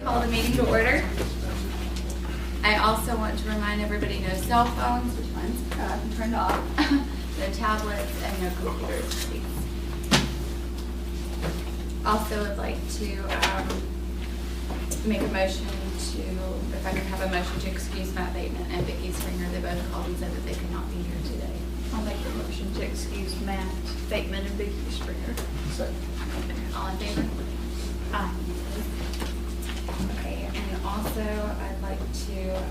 Call the meeting to order. I also want to remind everybody no cell phones, which mine's turned off, no tablets, and no computers, please. Also would like to make a motion to, if I could have a motion to excuse Matt Bateman and Vicki Springer. They both called and said that they could not be here today. I'll make the motion to excuse Matt Bateman and Vicki Springer. Second. All in favor? Aye. Okay, and also I'd like to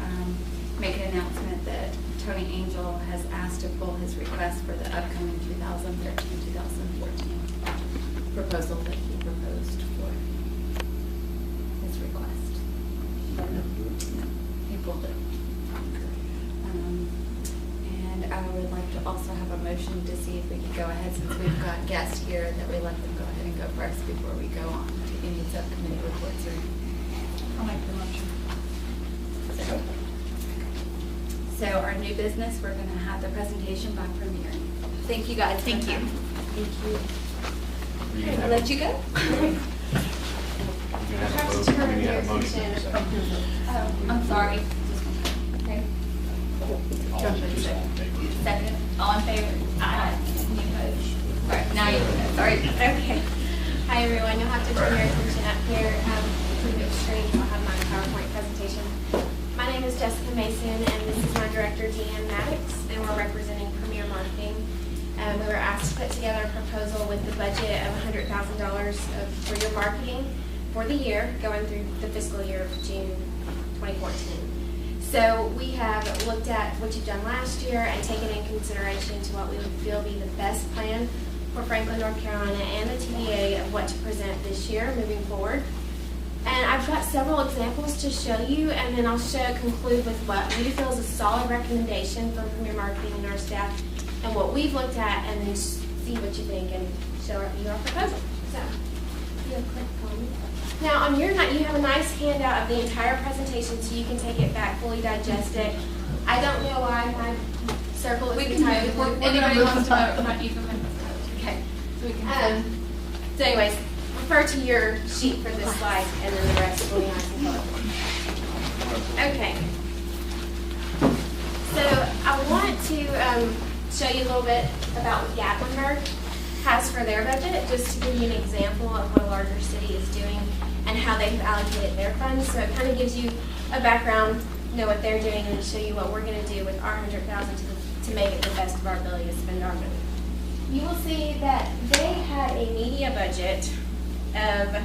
make an announcement that Tony Angel has asked to pull his request for the upcoming 2013-2014 proposal that he proposed for his request. No, he pulled it. And I would like to also have a motion to see if we could go ahead, since we've got guests here, that we let them go ahead and go first before we go on to any subcommittee reports or anything. I'll make the motion. So our new business, we're going to have the presentation by Premier. Thank you guys. Thank you. Thank you. Okay, I'll let you go. Oh, I'm sorry. Okay. Second. All in favor? Aye. Any opposed? All right, now you can go. Sorry. Okay. Hi, everyone. You'll have to turn your attention up here to the screen. I'll have my PowerPoint presentation. My name is Jessica Mason, and this is my director, Deanne Maddox, and we're representing Premier Marketing. We were asked to put together a proposal with the budget of $100,000 for your marketing for the year, going through the fiscal year of June 2014. So we have looked at what you've done last year and taken in consideration to what we would feel be the best plan for Franklin, North Carolina and the TDA of what to present this year moving forward. And I've got several examples to show you, and then I'll conclude with what we feel is a solid recommendation from Premier Marketing and our staff and what we've looked at, and then see what you think and show you our proposal. So, you'll click on it. Now, on your night, you have a nice handout of the entire presentation so you can take it back, fully digest it. I don't know why my circle is entirely If anybody wants to vote, you can vote. Okay. So we can. So anyways, refer to your sheet for this slide, and then the rest will be nice and colorful. Okay. So I want to show you a little bit about what Gatlinburg has for their budget, just to give you an example of what a larger city is doing and how they've allocated their funds. So it kind of gives you a background, know what they're doing, and show you what we're going to do with our $100,000 to make it the best of our ability to spend our money. You will see that they had a media budget of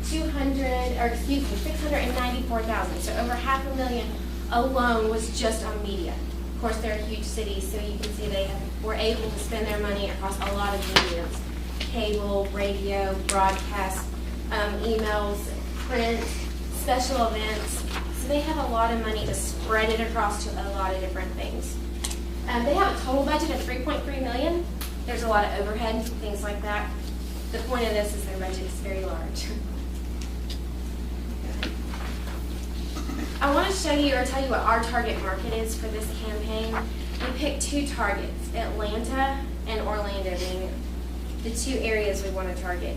$694,000. So over $500,000 alone was just on media. Of course, they're a huge city, so you can see they were able to spend their money across a lot of mediums: cable, radio, broadcast, emails, print, special events. So they have a lot of money to spread it across to a lot of different things. They have a total budget of $3.3 million. There's a lot of overhead, things like that. The point of this is their budget is very large. I want to show you or tell you what our target market is for this campaign. We picked two targets, Atlanta and Orlando being the two areas we want to target.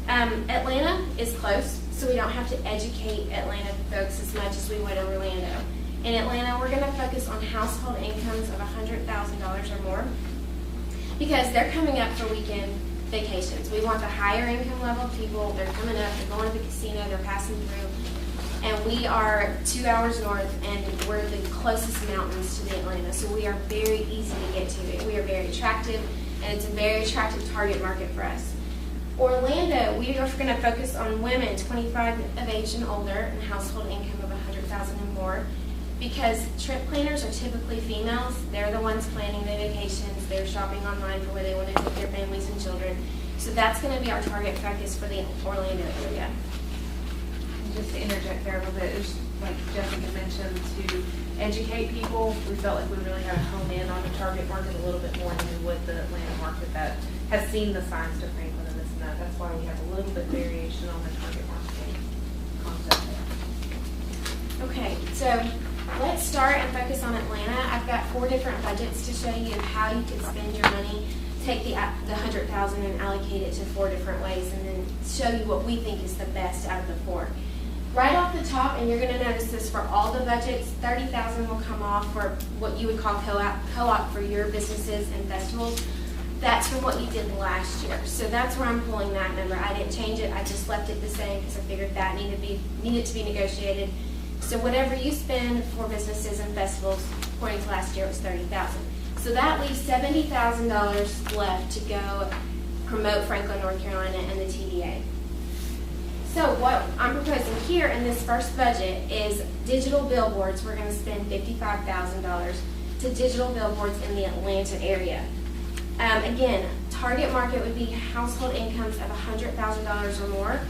Atlanta is close, so we don't have to educate Atlanta folks as much as we would in Orlando. In Atlanta, we're going to focus on household incomes of $100,000 or more because they're coming up for weekend vacations. We want the higher income level people. They're coming up, they're going to the casino, they're passing through. And we are 2 hours north, and we're the closest mountains to the Atlanta, so we are very easy to get to. We are very attractive, and it's a very attractive target market for us. Orlando, we are going to focus on women 25 of age and older and household income of $100,000 and more, because trip planners are typically females. They're the ones planning the vacations. They're shopping online for where they want to take their families and children. So that's going to be our target focus for the Orlando area. Just to interject there a little bit, it's like Jessica mentioned, to educate people. We felt like we really had to hone in on the target market a little bit more than we would the Atlanta market that has seen the signs to Franklin and this and that. That's why we have a little bit variation on the target market concept there. Okay, so let's start and focus on Atlanta. I've got 4 different budgets to show you of how you can spend your money. Take the $100,000 and allocate it to 4 different ways, and then show you what we think is the best out of the 4. right off the top, and you're gonna notice this for all the budgets, 30,000 will come off for what you would call co-op for your businesses and festivals. That's from what you did last year. So that's where I'm pulling that number. I didn't change it, I just left it the same because I figured that needed to be negotiated. So whatever you spend for businesses and festivals, according to last year, it was 30,000. So that leaves $70,000 left to go promote Franklin, North Carolina, and the TDA. So what I'm proposing here in this first budget is digital billboards. We're going to spend $55,000 to digital billboards in the Atlanta area. Again, target market would be household incomes of $100,000 or more.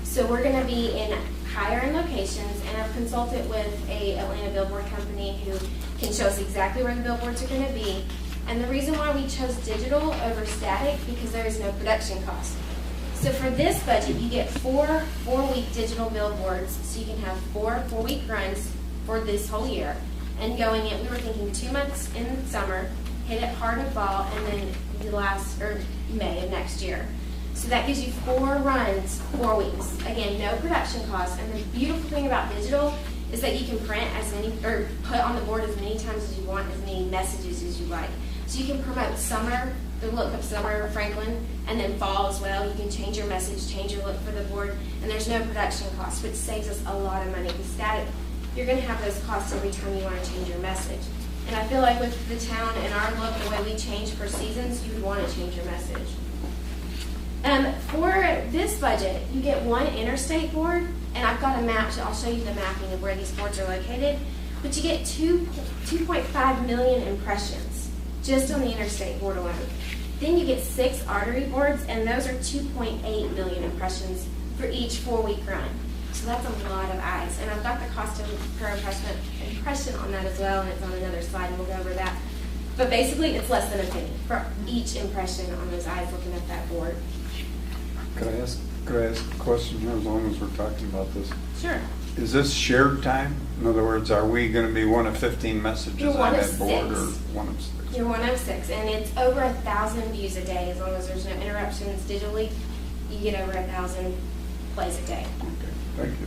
So we're going to be in higher end locations, and I've consulted with a Atlanta billboard company who can show us exactly where the billboards are going to be. And the reason why we chose digital over static, because there is no production cost. So for this budget, you get four-week digital billboards, so you can have four-week runs for this whole year. And going in, we were thinking 2 months in summer, hit it hard in fall, and then May of next year. So that gives you 4 runs, 4 weeks. Again, no production costs. And the beautiful thing about digital is that you can print as many, or put on the board as many times as you want, as many messages as you like. So you can promote summer, the look of summer Franklin, and then fall as well. You can change your message, change your look for the board, and there's no production costs, which saves us a lot of money. With static, you're going to have those costs every time you want to change your message. And I feel like with the town and our look, the way we change for seasons, you would want to change your message. For this budget, you get 1 interstate board, and I've got a map, so I'll show you the mapping of where these boards are located. But you get 2.5 million impressions just on the interstate board alone. Then you get 6 artery boards, and those are 2.8 million impressions for each 4-week run. So that's a lot of eyes. And I've got the cost per impression on that as well, and it's on another slide, and we'll go over that. But basically, it's less than a penny for each impression on those eyes looking at that board. Could I ask a question here as long as we're talking about this? Sure. Is this shared time? In other words, are we going to be one of 15 messages You're on one of that board, 6. or one of 6? You're one of 6, and it's over 1,000 views a day. As long as there's no interruptions digitally, you get over 1,000 plays a day. Okay, thank you.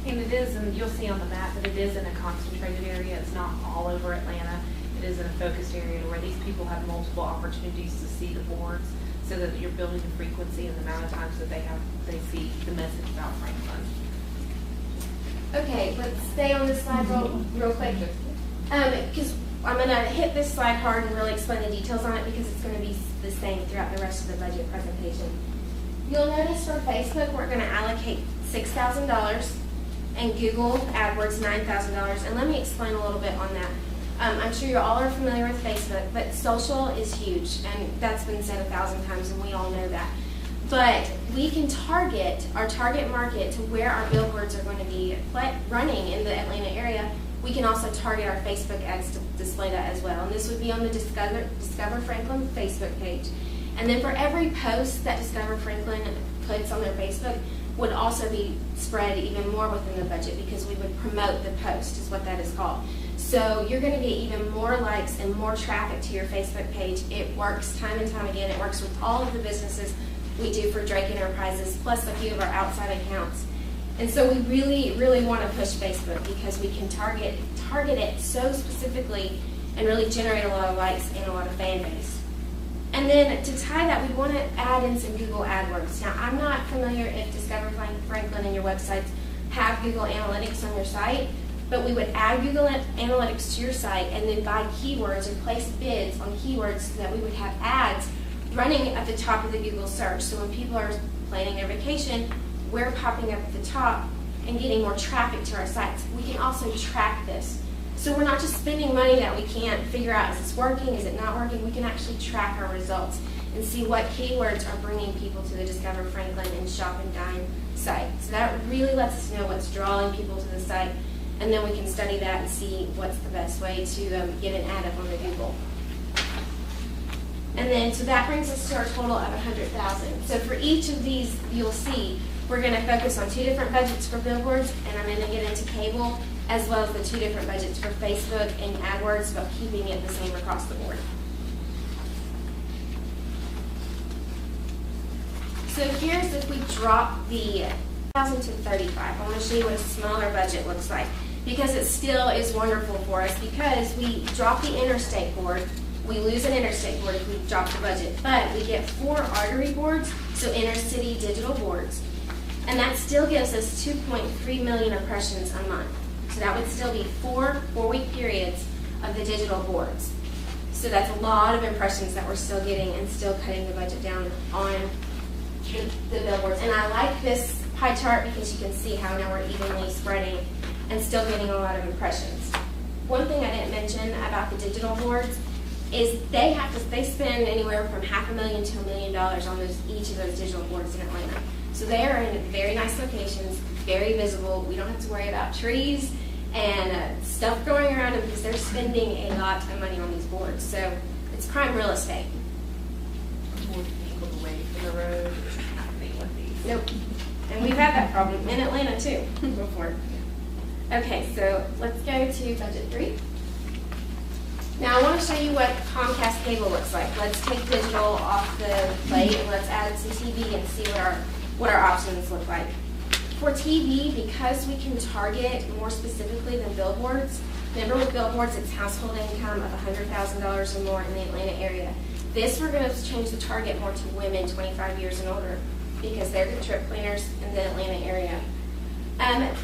And it is, and you'll see on the map that it is in a concentrated area. It's not all over Atlanta. It is in a focused area where these people have multiple opportunities to see the boards, so that you're building the frequency and the amount of times that they see the message about Franklin. Okay, let's stay on this slide real quick. Because I'm going to hit this slide hard and really explain the details on it, because it's going to be the same throughout the rest of the budget presentation. You'll notice for Facebook, we're going to allocate $6,000, and Google AdWords $9,000. And let me explain a little bit on that. I'm sure you all are familiar with Facebook, but social is huge, and that's been said 1,000 times, and we all know that. But we can target our target market to where our billboards are going to be running in the Atlanta area. We can also target our Facebook ads to display that as well. And this would be on the Discover Franklin Facebook page. And then for every post that Discover Franklin puts on their Facebook would also be spread even more within the budget, because we would promote the post, is what that is called. So you're going to get even more likes and more traffic to your Facebook page. It works time and time again. It works with all of the businesses we do for Drake Enterprises, plus a few of our outside accounts. And so we really, really want to push Facebook, because we can target it so specifically and really generate a lot of likes and a lot of fan base. And then to tie that, we want to add in some Google AdWords. Now, I'm not familiar if Discover Franklin and your websites have Google Analytics on your site, but we would add Google Analytics to your site and then buy keywords or place bids on keywords, so that we would have ads running at the top of the Google search. So when people are planning their vacation, we're popping up at the top and getting more traffic to our sites. We can also track this. So we're not just spending money that we can't figure out, is this working, is it not working? We can actually track our results and see what keywords are bringing people to the Discover Franklin and Shop and Dine site. So that really lets us know what's drawing people to the site, and then we can study that and see what's the best way to get an ad up on the Google. And then, so that brings us to our total of $100,000. So for each of these, you'll see, we're going to focus on 2 different budgets for billboards, and I'm going to get into cable, as well as the 2 different budgets for Facebook and AdWords, but keeping it the same across the board. So here's if we drop the 1,000 to 35. I want to show you what a smaller budget looks like, because it still is wonderful for us, because we drop the interstate board. We lose an interstate board if we drop the budget, but we get 4 artery boards, so intercity digital boards. And that still gives us 2.3 million impressions a month. So that would still be 4-week periods of the digital boards. So that's a lot of impressions that we're still getting and still cutting the budget down on the billboards. And I like this pie chart because you can see how now we're evenly spreading and still getting a lot of impressions. One thing I didn't mention about the digital boards is they spend anywhere from $500,000 to $1 million on each of those digital boards in Atlanta. So they are in very nice locations, very visible. We don't have to worry about trees and stuff going around them because they're spending a lot of money on these boards. So it's prime real estate. More angled away from the road is happening with these. Nope. And we've had that problem in Atlanta too before. Okay, so let's go to budget 3. Now I want to show you what Comcast cable looks like. Let's take digital off the plate and let's add it to TV and see what our options look like. For TV, because we can target more specifically than billboards, remember with billboards it's household income of $100,000 or more in the Atlanta area. This we're going to change the target more to women 25 years and older because they're the trip planners in the Atlanta area.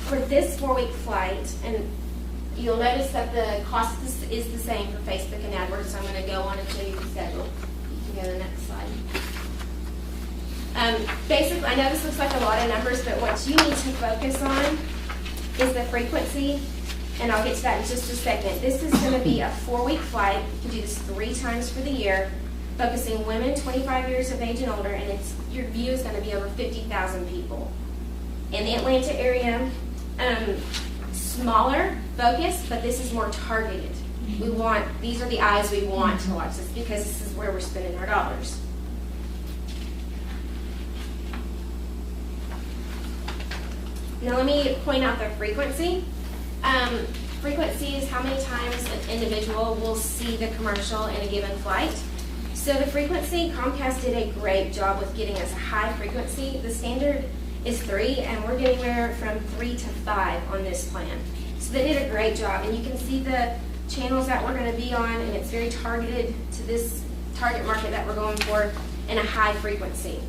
For this 4-week flight, and you'll notice that the cost is the same for Facebook and AdWords, so I'm going to go on and show you the schedule. You can go to the next slide. Basically, I know this looks like a lot of numbers, but what you need to focus on is the frequency, and I'll get to that in just a second. This is going to be a 4-week flight. You can do this 3 times for the year, focusing women 25 years of age and older, and your view is going to be over 50,000 people. In the Atlanta area, smaller focus, but this is more targeted. These are the eyes we want to watch this because this is where we're spending our dollars. Now let me point out the frequency. Frequency is how many times an individual will see the commercial in a given flight. So the frequency, Comcast did a great job with getting us a high frequency. The standard is 3, and we're getting anywhere from 3 to 5 on this plan. So they did a great job, and you can see the channels that we're going to be on, and it's very targeted to this target market that we're going for in a high frequency.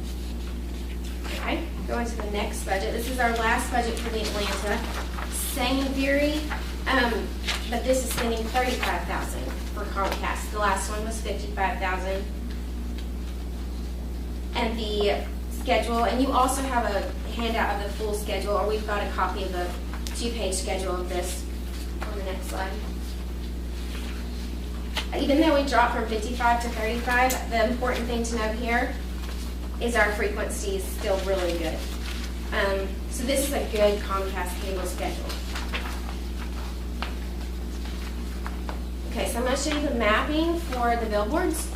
Okay, going to the next budget. This is our last budget for the Atlanta. Same theory, but this is spending $35,000 for Comcast. The last one was $55,000. And the schedule, and you also have a handout of the full schedule, or we've got a copy of the 2-page schedule of this on the next slide. Even though we dropped from 55 to 35, the important thing to note here is our frequency is still really good. So this is a good Comcast cable schedule. Okay, so I'm going to show you the mapping for the billboards.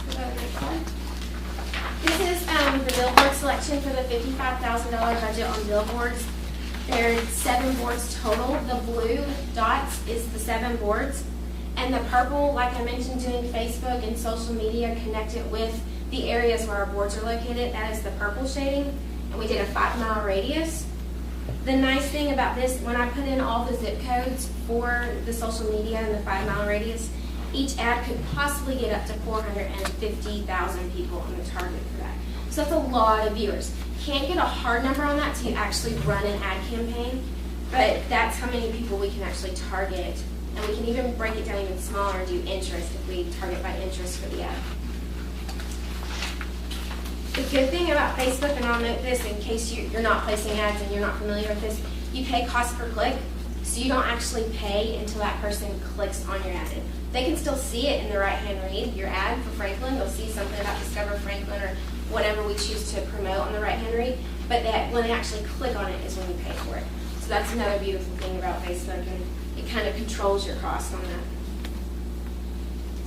This is the billboard selection for the $55,000 budget on billboards. There are 7 boards total. The blue dots is the 7 boards. And the purple, like I mentioned, doing Facebook and social media connected with the areas where our boards are located, that is the purple shading. And we did a 5-mile radius. The nice thing about this, when I put in all the zip codes for the social media and the 5-mile radius, each ad could possibly get up to 450,000 people on the target for that. So that's a lot of viewers. Can't get a hard number on that till you actually run an ad campaign, but that's how many people we can actually target. And we can even break it down even smaller and do interest if we target by interest for the ad. The good thing about Facebook, and I'll note this in case you're not placing ads and you're not familiar with this, you pay cost per click, so you don't actually pay until that person clicks on your ad. They can still see it in the right-hand read, your ad for Franklin. They'll see something about Discover Franklin or whatever we choose to promote on the right-hand read, but when they actually click on it is when you pay for it. So that's another beautiful thing about Facebook, and it kind of controls your cost on that.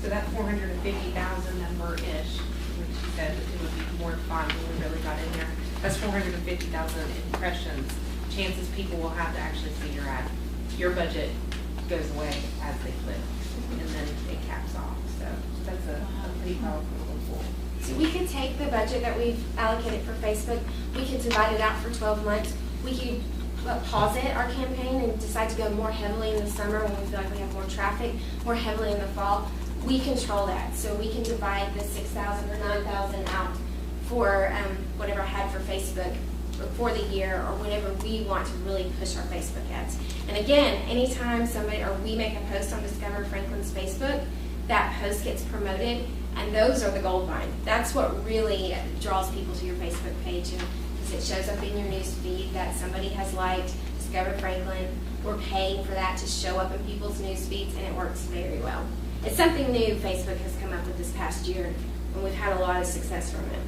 So that 450,000 number-ish, which you said it would be more fun when we really got in there, that's 450,000 impressions. Chances people will have to actually see your ad. Your budget goes away as they click, and then it caps off. So that's a pretty powerful tool. So we could take the budget that we've allocated for Facebook, we could divide it out for 12 months. We could pause it, our campaign, and decide to go more heavily in the summer when we feel like we have more traffic, more heavily in the fall. We control that, so we can divide the 6,000 or 9,000 out for whatever I had for Facebook for the year, or whenever we want to really push our Facebook ads. And again, anytime somebody or we make a post on Discover Franklin's Facebook, that post gets promoted, and those are the gold mine. That's what really draws people to your Facebook page, and because it shows up in your news feed that somebody has liked Discover Franklin. We're paying for that to show up in people's news feeds, and it works very well. It's something new Facebook has come up with this past year, and we've had a lot of success from it.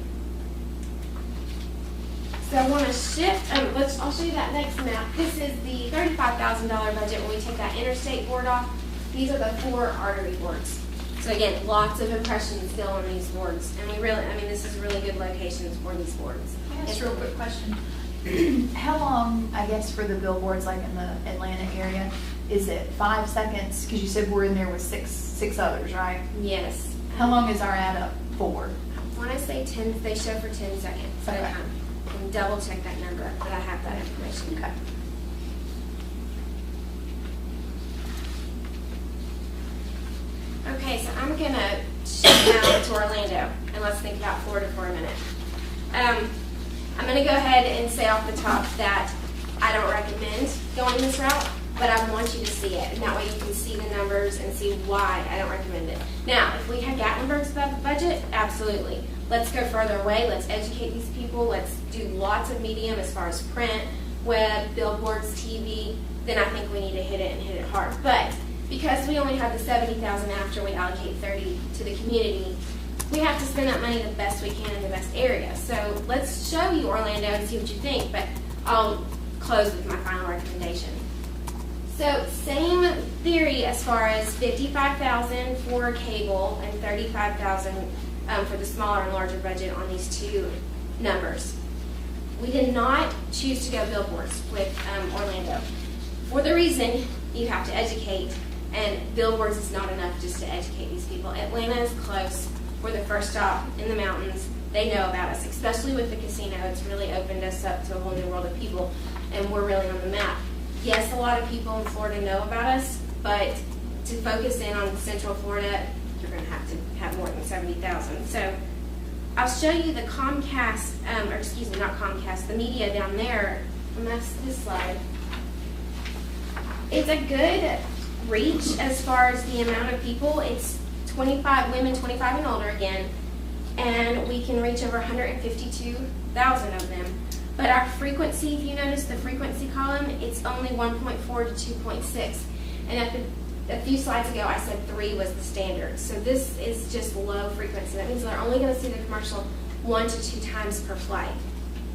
So I want to shift, I'll show you that next map. This is the $35,000 budget when we take that interstate board off. These are the 4 artery boards. So again, lots of impressions still on these boards. And this is really good locations for these boards. I guess a real quick question. How long, I guess, for the billboards like in the Atlanta area? Is it 5 seconds? Because you said we're in there with six others, right? Yes. How long is our ad up for? When I say 10, they show for 10 seconds at a time. And double check that number, but I have that information. Okay. Okay, so I'm going to shift now to Orlando, and let's think about Florida for a minute. I'm going to go ahead and say off the top that I don't recommend going this route, but I want you to see it, and that way you can see the numbers and see why I don't recommend it. Now, if we had Gatlinburg's budget, absolutely. Let's go further away. Let's educate these people. Let's do lots of medium as far as print, web, billboards, TV. Then I think we need to hit it and hit it hard. But because we only have the $70,000 after we allocate $30,000 to the community, we have to spend that money the best we can in the best area. So let's show you Orlando and see what you think, but I'll close with my final recommendation. So same theory as far as $55,000 for cable and $35,000 for the smaller and larger budget on these 2 numbers. We did not choose to go billboards with Orlando for the reason you have to educate, and billboards is not enough just to educate these people. Atlanta is close. We're the first stop in the mountains. They know about us, especially with the casino. It's really opened us up to a whole new world of people, and we're really on the map. Yes, a lot of people in Florida know about us, but to focus in on Central Florida, you're going to have more than 70,000. So I'll show you the Comcast, or excuse me, not Comcast, the media down there, and that's this slide. It's a good reach as far as the amount of people. It's 25 women, 25 and older again, and we can reach over 152,000 of them. But our frequency, if you notice the frequency column, it's only 1.4 to 2.6. And a few slides ago, I said 3 was the standard. So this is just low frequency. That means they're only going to see the commercial 1 to 2 times per flight.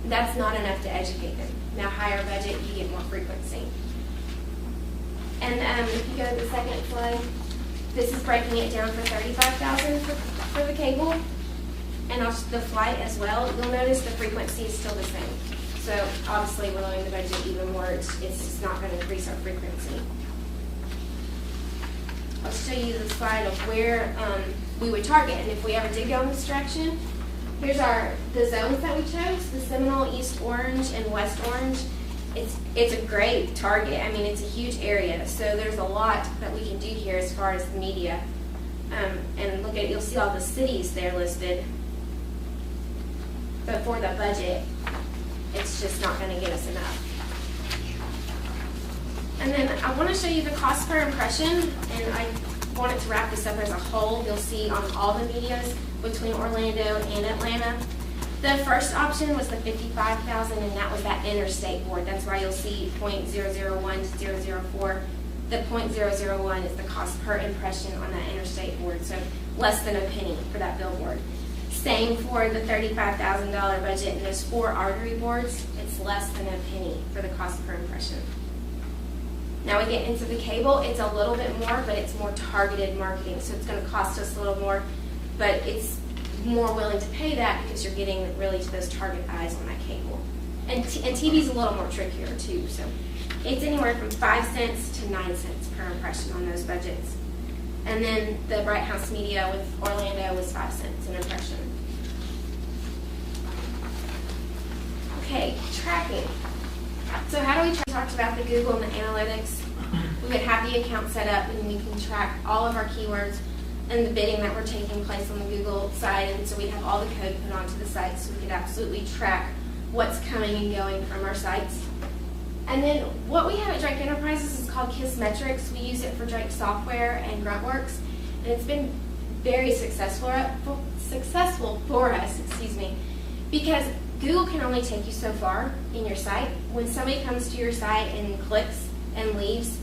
That's not enough to educate them. Now, higher budget, you get more frequency. And if you go to the second slide, this is breaking it down for $35,000 for the cable, and the flight as well. You'll notice the frequency is still the same. So obviously we're lowering the budget even more. It's just not going to increase our frequency. I'll show you the slide of where we would target, and if we ever did go in this direction, here's the zones that we chose: the Seminole, East Orange, and West Orange. It's a great target. I mean, it's a huge area, so there's a lot that we can do here as far as the media. And look at it, you'll see all the cities there listed. But for the budget, it's just not going to get us enough. And then I want to show you the cost per impression, and I wanted to wrap this up as a whole. You'll see on all the medias between Orlando and Atlanta. The first option was the $55,000, and that was that interstate board. That's why you'll see .001 to 004. The .001 is the cost per impression on that interstate board, so less than a penny for that billboard. Same for the $35,000 budget, and those 4 artery boards, it's less than a penny for the cost per impression. Now we get into the cable, it's a little bit more, but it's more targeted marketing, so it's going to cost us a little more, but it's more willing to pay that because you're getting really to those target eyes on that cable. And TV's a little more trickier too, so it's anywhere from 5 cents to 9 cents per impression on those budgets. And then the Bright House Media with Orlando was 5 cents an impression. about the Google and the analytics, we would have the account set up and we can track all of our keywords and the bidding that were taking place on the Google side. And so we'd have all the code put onto the site so we could absolutely track what's coming and going from our sites. And then what we have at Drake Enterprises is called Kissmetrics. We use it for Drake Software and Gruntworks, and it's been very successful for us, because Google can only take you so far in your site. When somebody comes to your site and clicks and leaves,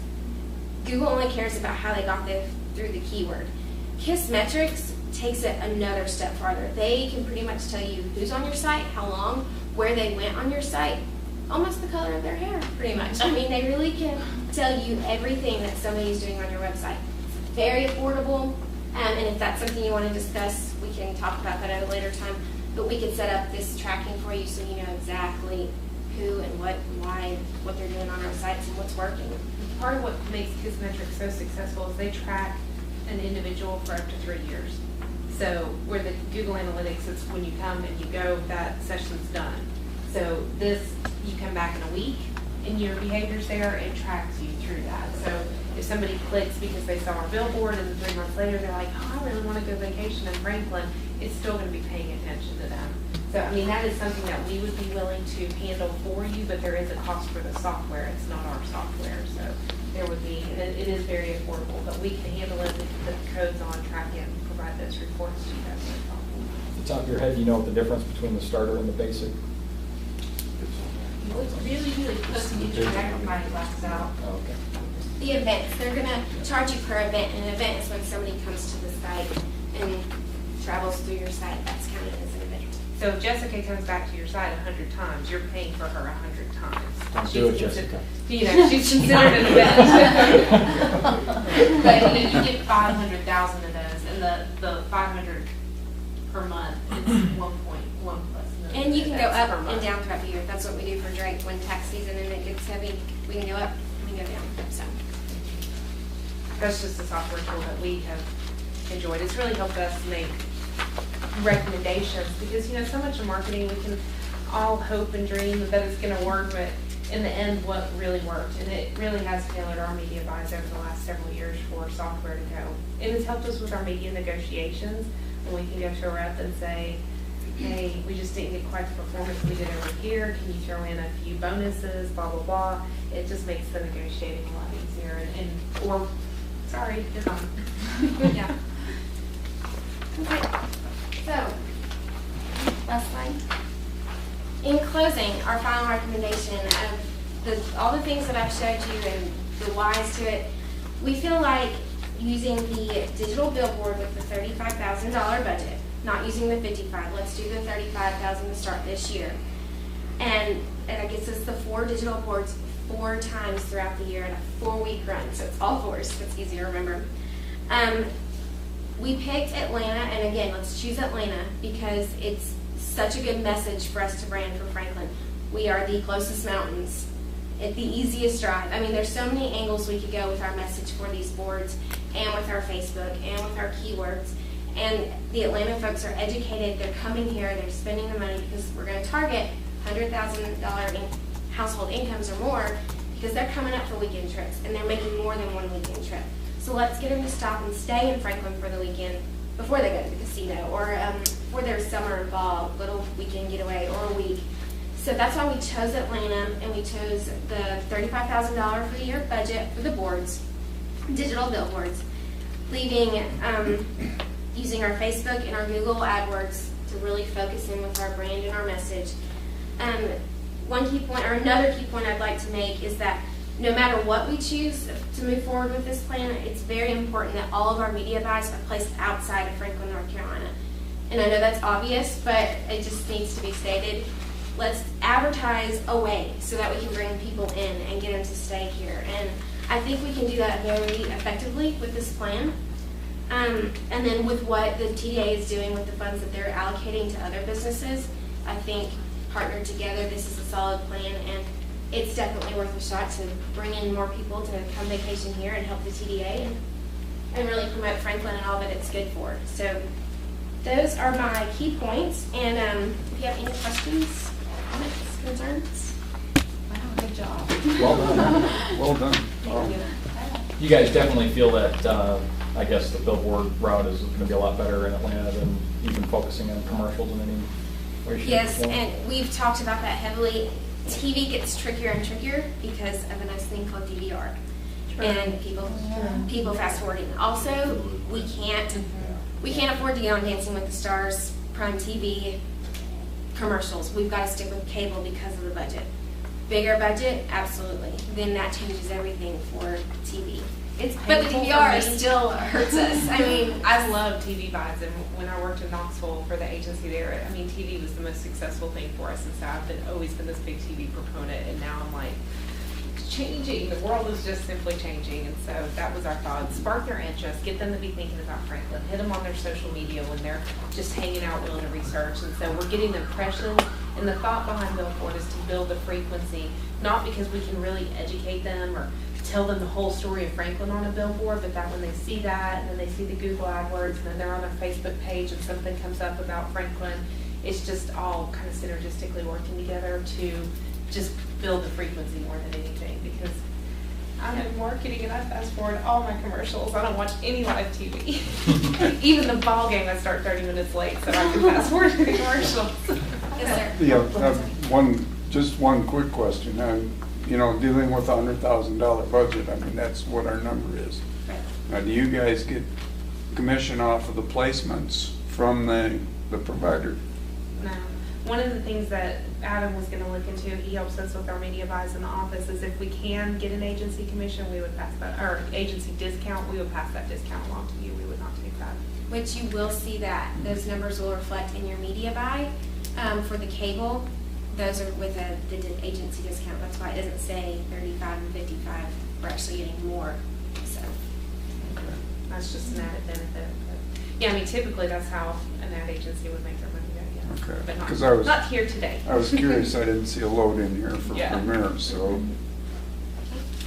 Google only cares about how they got there through the keyword. Kissmetrics takes it another step farther. They can pretty much tell you who's on your site, how long, where they went on your site, almost the color of their hair, pretty much. I mean, they really can tell you everything that somebody's doing on your website. It's very affordable, and if that's something you want to discuss, we can talk about that at a later time. But we could set up this tracking for you so you know exactly who and what and why, what they're doing on our sites and what's working. Part of what makes Kissmetrics so successful is they track an individual for up to 3 years. So where the Google Analytics, it's when you come and you go, that session's done. So this, you come back in a week and your behavior's there, it tracks you through that. So if somebody clicks because they saw our billboard and then 3 months later they're like, oh, I really want to go vacation in Franklin, it's still going to be paying attention to them. So, I mean, that is something that we would be willing to handle for you, but there is a cost for the software. It's not our software. So there would be, and it is very affordable, but we can handle it. We can put the codes on, track it, and provide those reports to you guys. No problem. Off the top of your head, you know the difference between the starter and the basic? Well, it's really, really close to get your everybody blacks out. Oh, okay. The events, they're going to charge you per event, and an event is when somebody comes to the site and travels through your site. That's counted as an event. So if Jessica comes back to your site 100 times, you're paying for her 100 times. Don't do it, Jessica. You know, she's considered an event. But you know, you get 500,000 of those, and the 500 per month is 1.1 plus million. And you can go up per and month. down throughout the year. That's what we do for Drake. When tax season and it gets heavy, we can go up, we can go down. So That's just a software tool that we have enjoyed. It's really helped us make recommendations because, you know, so much of marketing, we can all hope and dream that it's going to work, but in the end, what really worked, and it really has tailored our media buys over the last several years for software to go. And it's helped us with our media negotiations, when we can go to a rep and say, hey, we just didn't get quite the performance we did over here. Can you throw in a few bonuses, blah, blah, blah. It just makes the negotiating a lot easier. Or, sorry, you're gone. yeah. Okay. So, last slide. In closing, our final recommendation of all the things that I've showed you and the whys to it, we feel like using the digital billboard with the $35,000 budget, not using the $55,000. Let's do the $35,000 to start this year. And I guess it's the 4 digital boards 4 times throughout the year in a 4-week run. So it's all 4s, so it's easy to remember. We picked Atlanta, and again, let's choose Atlanta because it's such a good message for us to brand for Franklin. We are the closest mountains, at the easiest drive. I mean, there's so many angles we could go with our message for these boards and with our Facebook and with our keywords. And the Atlanta folks are educated. They're coming here. They're spending the money because we're going to target $100,000 in household incomes or more because they're coming up for weekend trips and they're making more than 1 weekend trip. So let's get them to stop and stay in Franklin for the weekend before they go to the casino or for their summer and fall little weekend getaway or a week. So that's why we chose Atlanta, and we chose the $35,000 per year budget for the boards, digital billboards, leaving using our Facebook and our Google AdWords to really focus in with our brand and our message. One key point, or another key point I'd like to make is that no matter what we choose to move forward with this plan, it's very important that all of our media buys are placed outside of Franklin, North Carolina. And I know that's obvious, but it just needs to be stated. Let's advertise away so that we can bring people in and get them to stay here. And I think we can do that very effectively with this plan. And then with what the TDA is doing with the funds that they're allocating to other businesses, I think partnered together, this is a solid plan, and it's definitely worth a shot to bring in more people to come vacation here and help the TDA and really promote Franklin and all that it's good for. So those are my key points, and if you have any questions, comments, concerns? Wow, Good job. Well done. Well done. Thank you. You guys definitely feel that, I guess the billboard route is going to be a lot better in Atlanta than even focusing on commercials in any way, shape, or Yes, form? and we've talked about that heavily. TV gets trickier and trickier because of a nice thing called DVR. And people fast forwarding. Also, we can't afford to get on Dancing with the Stars, Prime TV, commercials. We've got to stick with cable because of the budget. Bigger budget, absolutely. Then that changes everything for TV. It's But the painful for DVR me. still hurts us. I mean, I love TV buys, and when I worked in Knoxville for the agency there, I mean, TV was the most successful thing for us, and so I've always been this big TV proponent, and now I'm like, it's changing. The world is just simply changing, and so that was our thought. Spark their interest, get them to be thinking about Franklin, hit them on their social media when they're just hanging out willing to research, and so we're getting impressions, and the thought behind Billboard is to build the frequency, not because we can really educate them or tell them the whole story of Franklin on a billboard, but that when they see that, and then they see the Google AdWords, and then they're on their Facebook page and something comes up about Franklin, it's just all kind of synergistically working together to just build the frequency more than anything, because I'm in marketing and I fast forward all my commercials. I don't watch any live TV. Even the ball game, I start 30 minutes late so I can fast forward to the commercials. yes, sir. Yeah, just one quick question. You know, dealing with $100,000 budget, I mean, that's what our number is. Right. Now, do you guys get commission off of the placements from the provider? No. One of the things that Adam was going to look into, he helps us with our media buys in the office, is if we can get an agency commission, we would pass that, or agency discount, we would pass that discount along to you. We would not take that. Which you will see that. Those numbers will reflect in your media buy. For the cable, those are with the agency discount. That's why it doesn't say 35 and 55. We're actually getting more. So That's just an added benefit. But yeah, I mean, typically that's how an ad agency would make their money, yeah. Okay. But not, 'Cause I was- not here today. I was curious, I didn't see a load in here for Yeah. Premier, so.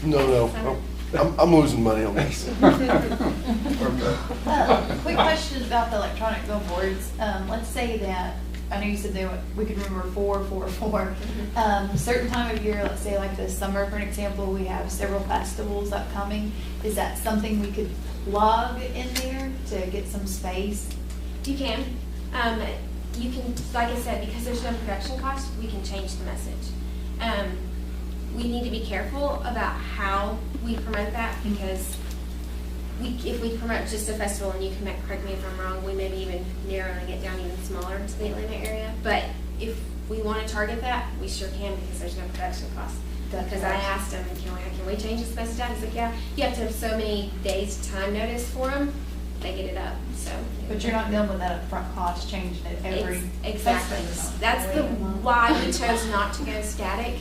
No, I'm losing money on this. Quick question about the electronic billboards. Let's say that, I know you said we could remember 444. Certain time of year, let's say like this summer, for an example, we have several festivals upcoming. Is that something we could plug in there to get some space? you can. You can, like I said, because there's no production cost, we can change the message. We need to be careful about how we promote that, because if we promote just a festival, and you can correct me if I'm wrong, we may be even narrowing it down even smaller to the Atlanta area. But if we want to target that, we sure can, because there's no production cost. Because I asked him, can we change this message out? He's like, yeah, you have to have so many days time notice for them, they get it up, so. But you're not dealing with that upfront cost, changing it every. Exactly. That's why we chose not to go static,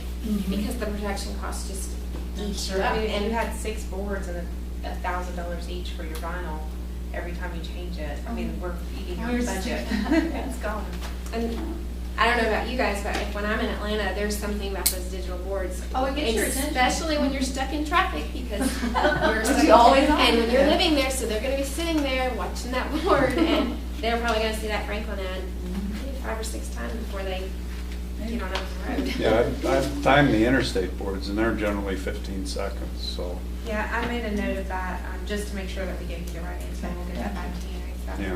because the production costs just eat you up. I mean, if you And had 6 boards and $1,000 each for your vinyl every time you change it, I mean, we're eating our budget. It's gone. And I don't know about you guys, but when I'm in Atlanta, there's something about those digital boards. Oh, it gets your attention. Especially when you're stuck in traffic, because you're stuck You always are. and when you're Yeah. living there, so they're going to be sitting there watching that board, and they're probably going to see that Franklin ad maybe 5 or 6 times before they get on up the road. Yeah, I've timed the interstate boards, and they're generally 15 seconds, so, Yeah, I made a note of that, just to make sure that we gave you the right answer, and we'll get that back to you next time. yeah.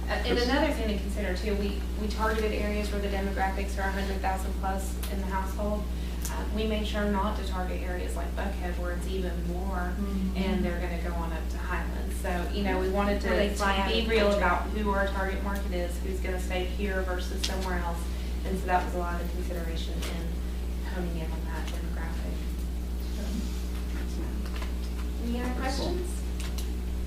And another thing to consider too, we targeted areas where the demographics are 100,000 plus in the household. We made sure not to target areas like Buckhead where it's even more, and they're gonna go on up to Highlands. So, you know, we wanted Where they to fly out be of the real country. about who our target market is, who's gonna stay here versus somewhere else. And so that was a lot of consideration in honing in on that demographic. Any other questions?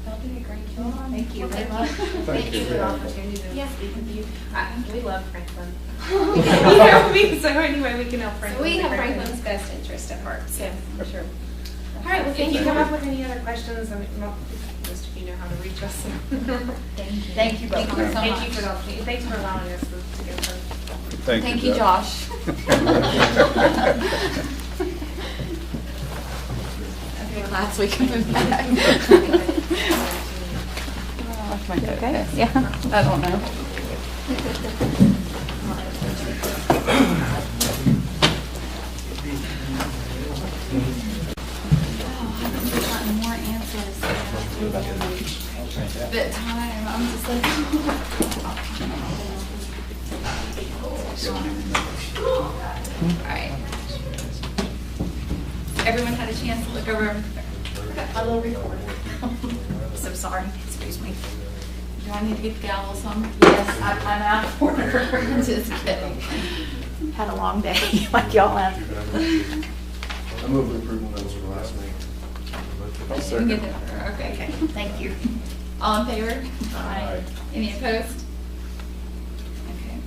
Y'all did a great job. Thank you Well, very thank much. you. Thank you for the opportunity to Yeah. speak with you. We love Franklin. You know, I mean, so anyway, we can help Franklin. So we do have great Franklin's things. best interest at heart, so. Sure. All right, well, If thank you you. come up with any other questions, I mean, most of you know how to reach us. Thank you both so much. Thank you for the opportunity. Thanks for allowing us to get started. Thank you, Josh. Okay, class, we can move back. Okay, yeah, I don't know. budget time, I'm just like. Alright. Everyone had a chance to look over my little report. So sorry, excuse me. Do I need to get the gavel some? Yes, I'm out of order. Just kidding. Had a long day, like y'all have. I move we approve the minutes from last meeting. I'll You can second. get there. Okay, thank you. All in favor? Aye. Any opposed? Okay.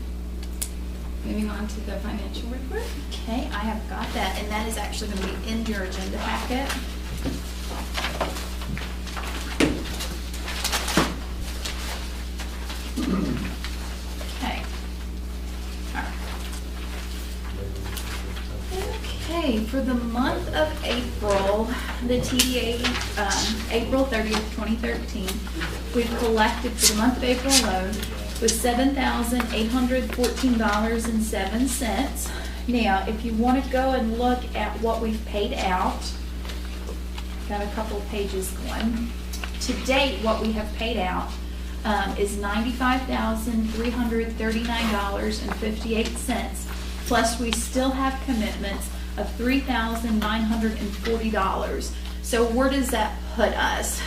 Moving on to the financial report. Okay, I have got that, and that is actually going to be in your agenda packet. Okay. All right. Okay, for the month of April, the TDA, April 30th, 2013, we've collected for the month of April alone was $7,814.07. Now, if you want to go and look at what we've paid out, got a couple of pages going. To date, what we have paid out is $95,339.58, plus we still have commitments of $3,940. So where does that put us?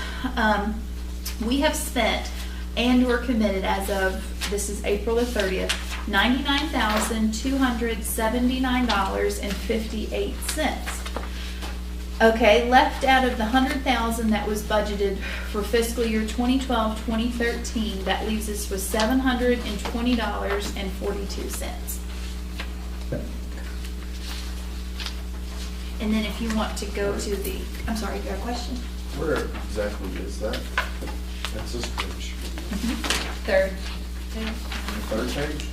We have spent and we're committed as of, this is April the 30th, $99,279.58. Okay, left out of the $100,000 that was budgeted for fiscal year 2012-2013, that leaves us with $720.42. And then if you want to go to the, I'm sorry, you got a question? Where exactly is that? That's this page. Third. The third page?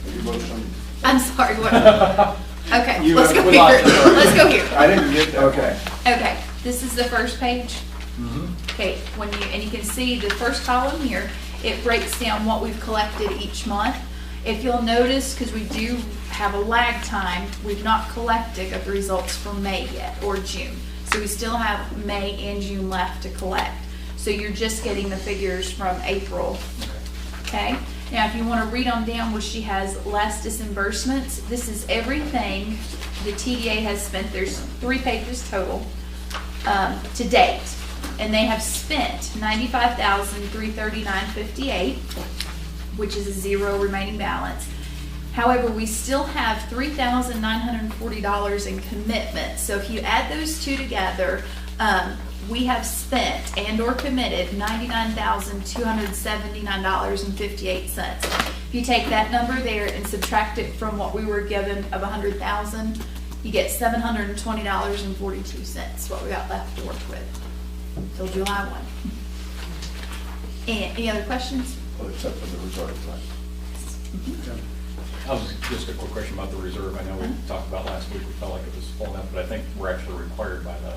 Are you motion? I'm sorry, what? Okay, You let's have- go we lost here. it already. Let's go here. I didn't get that. Okay. Okay, this is the first page. Mhm. Okay, and you can see the first column here, it breaks down what we've collected each month. If you'll notice, because we do have a lag time, we've not collected the results for May yet, or June. So we still have May and June left to collect. So you're just getting the figures from April. Okay? Now, if you want to read on down where she has less disbursements, this is everything the TDA has spent. There's 3 pages total to date. And they have spent $95,339.58, which is a 0 remaining balance. However, we still have $3,940 in commitment. So if you add those two together, we have spent and or committed $99,279.58. If you take that number there and subtract it from what we were given of $100,000, you get $720.42, what we got left to work with till July 1. And any other questions? Well, except for the reserve fund. I was just a quick question about the reserve. I know we talked about last week, we felt like it was full enough, but I think we're actually required by the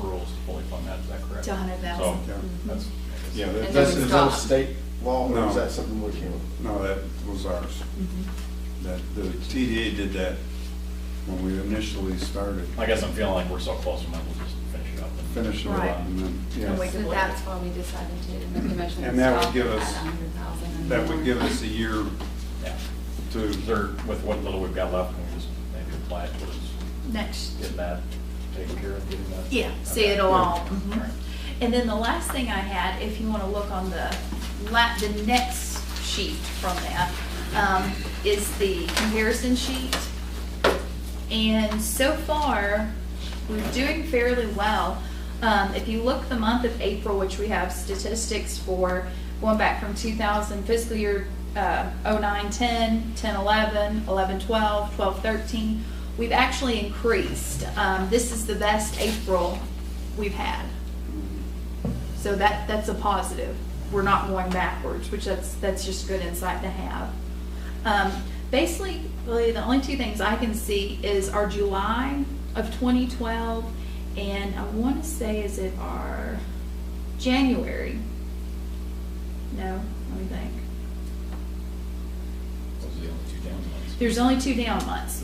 rules to fully fund that, is that correct? To 100,000. So, Yeah. that's, Yeah, And that- then Is we that stopped. state law, or No. is that something we can? no, that was ours. That, the TDA did that when we initially started. I guess I'm feeling like we're so close, we might as well just finish it up. Finish it Right. up and then, And yeah. so that's why we decided to make the motion. And that would stop give at us- 100,000. That would give us a year Yeah. to, Is there, with what little we've got left, can we just maybe apply it towards Next. getting that taken care of, getting that? Yeah, see Okay. it'll all. All right. And then the last thing I had, if you want to look on the next sheet from that, is the comparison sheet. And so far, we're doing fairly well. If you look the month of April, which we have statistics for going back from 2000 fiscal year 09-10, 10-11, 11-12, 12-13, we've actually increased. This is the best April we've had. So that's a positive. We're not going backwards, which that's just good insight to have. Basically, really the only 2 things I can see is our July of 2012, and I want to say, is it our January? No, let me think. Those are the only 2 down ones. There's only 2 down months.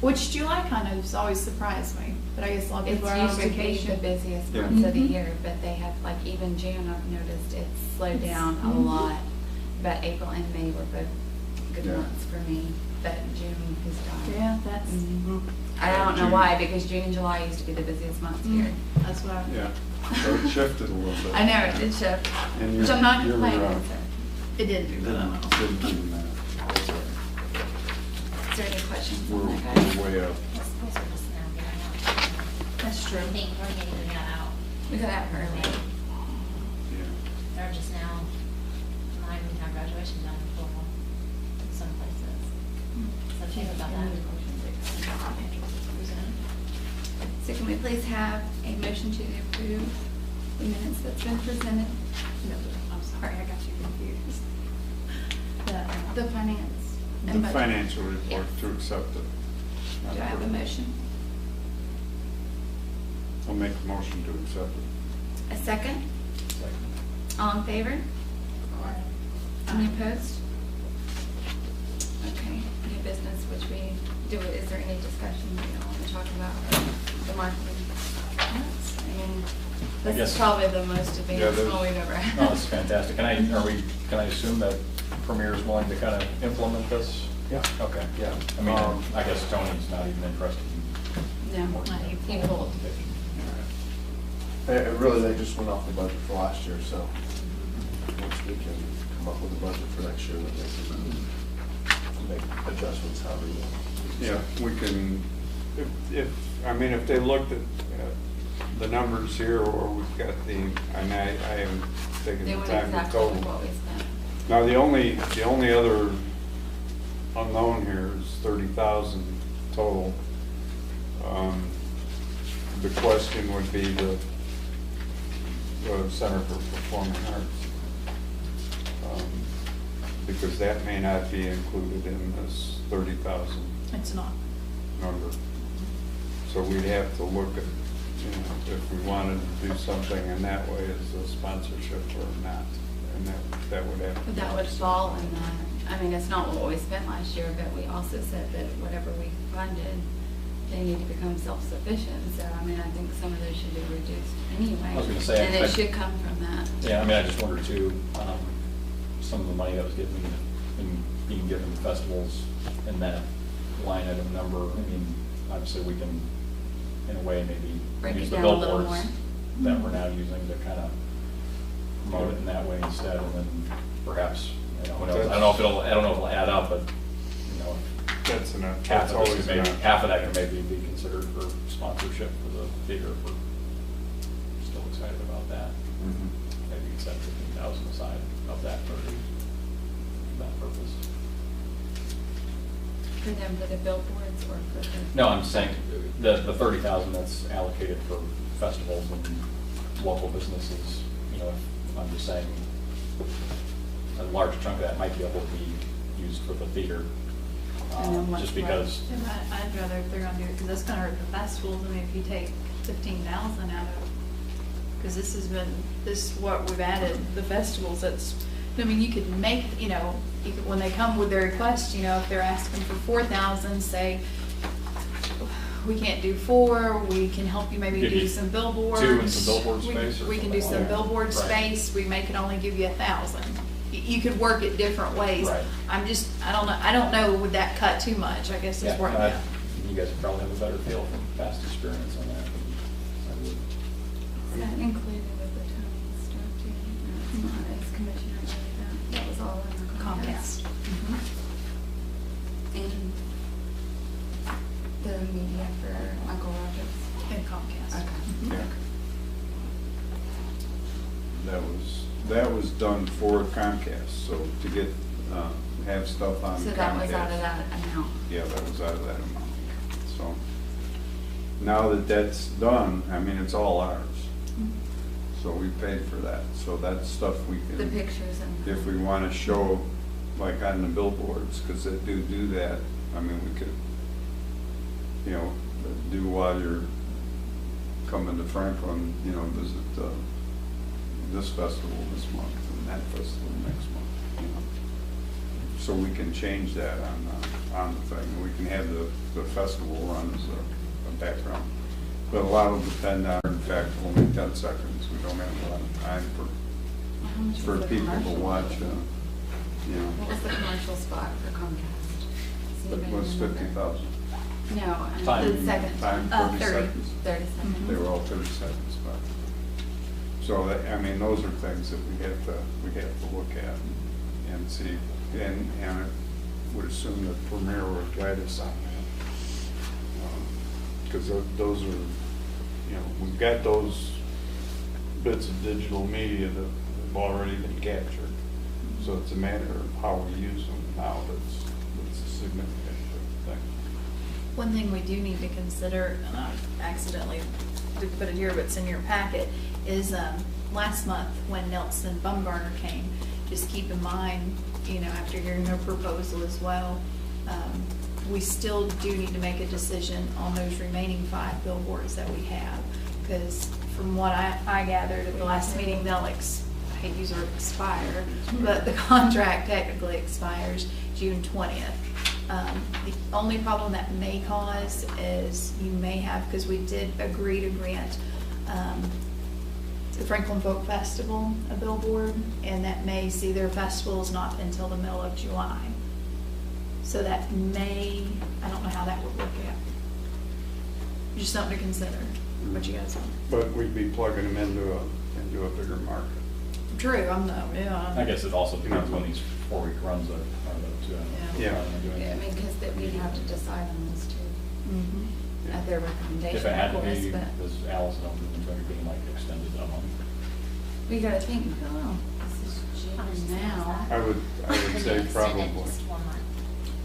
Which July kind of has always surprised me, but I guess a lot of It's people are on used to be the vacation. busiest Yeah. months of the Mhm. year, but they have, like, even June, I've noticed it's slowed down a Mhm. lot. But April and May were both good Yeah. months for me, but June is done. Yeah, that's, Mhm. I don't know June. why, because June and July used to be the busiest months here. that's what I. Yeah, so it shifted a little bit. I know, it did shift, And which you're- I'm not you're, complaining, so. It did do that. Didn't do that. Is there any questions We're on that, guys? we're way up. I suppose we're just now getting out. That's true. I think we're getting that out. We got out early. Yeah. They're just now, not even have graduation done in Louisville, in some places. So think about that. So can we please have a motion to approve the minutes that's been presented? No, I'm sorry, I got you confused. The, The finance. The and budget. financial report Yes. to accept it. Do I have a motion? I'll make a motion to accept it. A second? All in favor? Any opposed? Okay, new business, which we do, is there any discussion you want to talk about the marketing? I mean, I this is guess- probably the most Yeah, advanced there's- one we've ever had. No, it's fantastic. Can I assume that Premier is willing to kind of implement this? Yeah. Okay. Yeah. I mean, I guess Tony's not even interested in. No, he pulled. Really, they just went off the budget for last year, so once we can come up with a budget for next year, then they can make adjustments however you want. Yeah, we can, if they looked at the numbers here, or we've got the, and I haven't taken They the went time to exactly total. what we spent. Now, the only other unknown here is 30,000 total. The question would be the Center for Performing Arts. Because that may not be included in this 30,000 It's not. number. So we'd have to look at, if we wanted to do something in that way as a sponsorship or not. And that would have to. But that would fall in that. I mean, it's not what we spent last year, but we also said that whatever we funded, they need to become self-sufficient. So, I mean, I think some of those should be reduced anyway. I was gonna say, And I- it should come from that. Yeah, I mean, I just wondered too, some of the money that was given, being given to festivals in that line item number, I mean, obviously we can, in a way, maybe Break use it the down a little billboards more. that we're now using to kind of promote it in that way instead, and then perhaps, who knows, I don't know if it'll add up, but, That's enough. half That's of this always could maybe, enough. half of that could maybe be considered for sponsorship for the theater, if we're still excited about that. Mhm. Maybe set 15,000 aside of that for that purpose. For them, for the billboards or for the? No, I'm saying the 30,000 that's allocated for festivals and local businesses, I'm just saying a large chunk of that might be able to be used for the theater. And then what's Just because, I'd rather if they're gonna do it, because that's gonna hurt the festivals. I mean, if you take 15,000 out of, because this is what we've added, the festivals, I mean, you could make, when they come with their request, if they're asking for 4,000, say, we can't do 4, we can help you maybe Give do you some billboards. 2 and some billboard We- space or We can do something some like that. billboard Right. space, we may can only give you 1,000. You could work it different ways. Right. I don't know, would that cut too much, I guess is yeah, where I'm at. you guys probably have a better feel from past experience on that than I would. Is that included with the Tony stuff too? No, it's not, as commissioner, that was all in the Comcast. And the media for Michael Rogers. And Comcast. Okay. Yeah. That was done for Comcast, so to get, have stuff on Comcast. So that was out of that amount. Yeah, that was out of that amount. So now that that's done, I mean, it's all ours. So we paid for that. So that's stuff we can. The pictures and. If we want to show, like on the billboards, because they do that, I mean, we could, do while you're coming to Franklin, visit this festival this month and that festival next month, So we can change that on the thing. We can have the festival run as a background. But a lot will depend on, in fact, only 10 seconds. We don't have a lot of time How much for was the people to commercial? watch, you What know. was the commercial spot for Comcast? Does It anybody was remember? 50,000. No, Time. the second. Time, 30 30. seconds. 30 seconds. They were all 30 seconds, but, so that, I mean, those are things that we have to look at and see, and I would assume that Premier would guide us on that. Because those are, you know, we've got those bits of digital media that have already been captured. So it's a matter of how we use them now that's a significant thing. One thing we do need to consider, and I accidentally did put it here, but it's in your packet, is last month when Nelson Bumgarner came, just keep in mind, you know, after hearing their proposal as well, we still do need to make a decision on those remaining 5 billboards that we have. Because from what I gathered at the last meeting, they'll I hate to use the word expire, but the contract technically expires June 20th. The only problem that may cause is you may have, because we did agree to grant the Franklin Folk Festival a billboard, and that may see their festivals not until the middle of July. So that may, I don't know how that would work out. Just something to consider, what you guys think. But we'd be plugging them into a bigger market. True, I'm no, yeah. I guess it also depends when these 4-week runs are though, too. Yeah. Yeah, I mean, because we'd have to decide on those two, Mhm. at their recommendation, If it had of to course, be, but does Alice know if it's going to be like extended a month? we gotta think, oh, this is I was just June gonna now. ask I would Could say you extend it probably. just 1 month?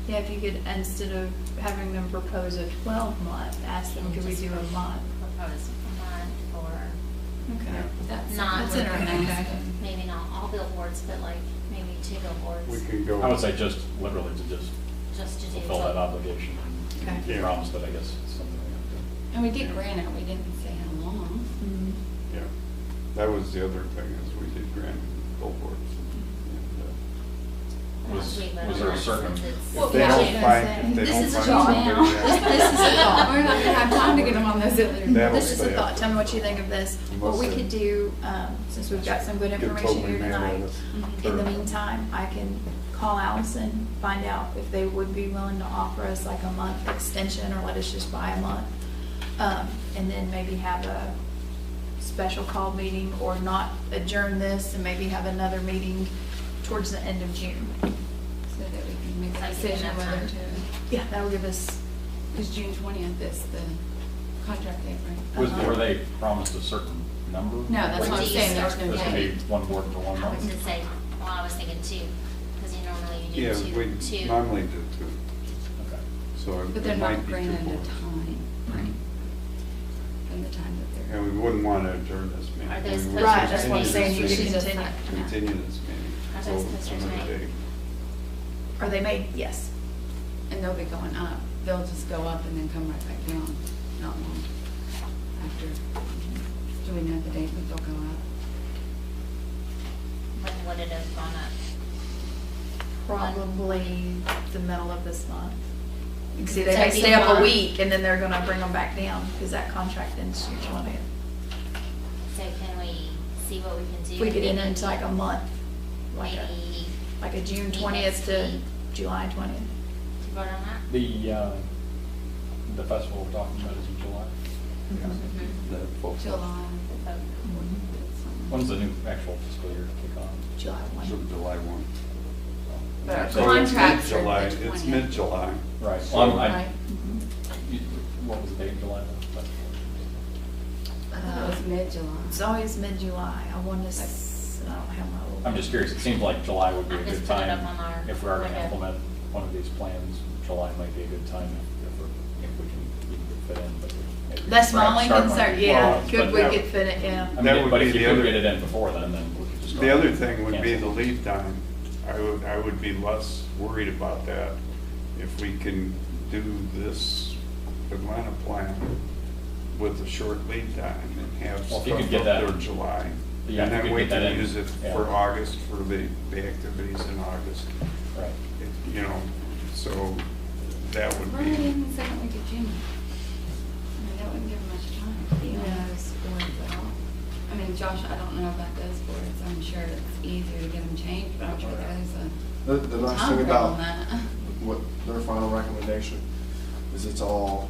Yeah, if you could, instead of having them propose a 12-month, ask them, could we Just do a month? Propose a month or Okay. That's, Not that's with- interesting. maybe not all billboards, but like maybe 2 billboards. We can go. I would say just literally to just Just to do. fulfill that obligation and Okay. Yeah. promise that I guess it's something we have to. And we did grant it, we didn't say how long. Mhm. Yeah, that was the other thing, is we did grant billboards. And, Was We live was in there a that certain? since it's- Well, If they yeah, don't I was gonna find, say, if they this don't is a find thought. somebody, This is a thought. We're not gonna have time to get them on those other. That'll This is a stay thought, up. tell me what you think of this. What we Unless could they- do, since we've got some good Get information totally here mad at tonight, us. in the meantime, I can call Allison, find out if they would be willing to offer us like a month extension, or let us just buy a month. And then maybe have a special call meeting, or not adjourn this, and maybe have another meeting towards the end of June. So that we can make So a I give decision enough whether time. to, Yeah, that would give us, because June 20th is the contract date, right? Was, were they promised a certain number? No, that's what I'm saying, there's no There's going to be date. 1 board for 1 I was month? gonna say, well, I was thinking 2, because you normally you Yeah, do we two. normally do 2, Okay. so But it they're might not be 2 granted a boards. time, right? From the time that they're. And we wouldn't want to adjourn this meeting. Are those We would Right, that's what I'm continue saying, you this could meeting. continue. Continue this meeting. Are till those posters another made? date. Are they made? Yes. And they'll be going up, they'll just go up and then come right back down, not long after. Do we know the date that they'll go up? When would it have gone up? Probably the middle of this month. You can see So they may it'd be stay up a one- week, and then they're gonna bring them back down, because that contract ends June 20th. So can we see what we can do? We could Maybe- enter into like a month, like Maybe a June Maybe 20th next to week. July 20th. to vote on that? The festival we're talking about is in July? Mhm. The folks- July. When's the new actual fiscal year kick on? July So 1. July 1. But our So it's contracts are mid-July. the It's 20th. mid-July. Right. So- Well, Right? What was the date in July? I thought it was mid-July. It's always mid-July. I want to, I don't have my old. I'm just curious, it seems like July would be a I good just put it time. up on our If we are going to window. implement one of these plans, July might be a good time if we can fit in. But maybe That's my perhaps only start one concern, of these yeah, months, could but we that- could fit it, yeah. I That mean, would but be if you the could other- get it in before then we could just. The other thing would be the cancel. lead time. I would be less worried about that if we can do this Atlanta plan with a short lead time and have Well, stuff if you up could get that- there July. Yeah, And if you then could we get that can in, use it yeah. for August for the activities in August. Right. You know, so that would We're already be, in the second week of June. I mean, that wouldn't give them much time to be on Yeah. those boards at all. I mean, Josh, I don't know about those boards. I'm sure it's easier to get them changed, but I'm sure there's The a nice time thing frame on about that. what their final recommendation is it's all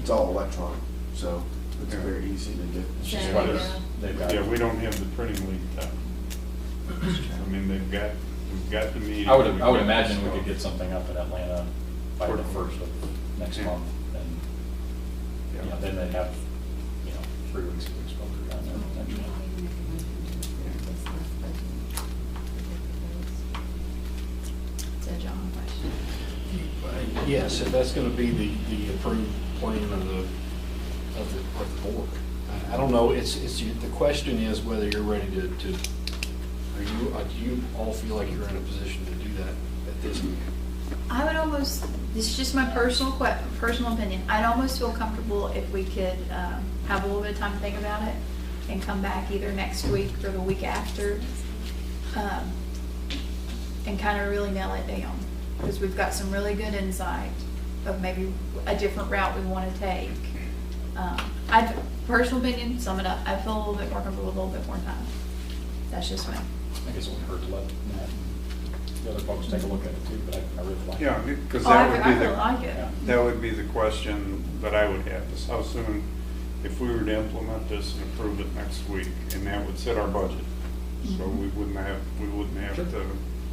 electronic, so it's Yeah. very easy to get. It's There just you what go. they've got. yeah, we don't have the printing lead time. I mean, we've got the meeting. I would we've got imagine we stuff. could get something up in Atlanta by the For- first of next Yeah. month, and, you know, then they'd have, 3 weeks of exposure down there potentially. It's a John question. Yes, if that's gonna be the approved plan of the board. I don't know, the question is whether you're ready to, do you all feel like you're in a position to do that at this point? I would almost, this is just my personal opinion, I'd almost feel comfortable if we could have a little bit of time to think about it and come back either next week or the week after and kind of really nail it down. Because we've got some really good insight of maybe a different route we want to take. I'd, personal opinion, sum it up, I feel a little bit more comfortable with a little bit more time. That's just me. I guess it wouldn't hurt to let Matt and the other folks take a look at it too, but I really like it. Yeah, because Oh, that would I be really like it. Yeah. that would be the question that I would have, is how soon, if we were to implement this and approve it next week, and that would set our budget. So we wouldn't have Sure. to,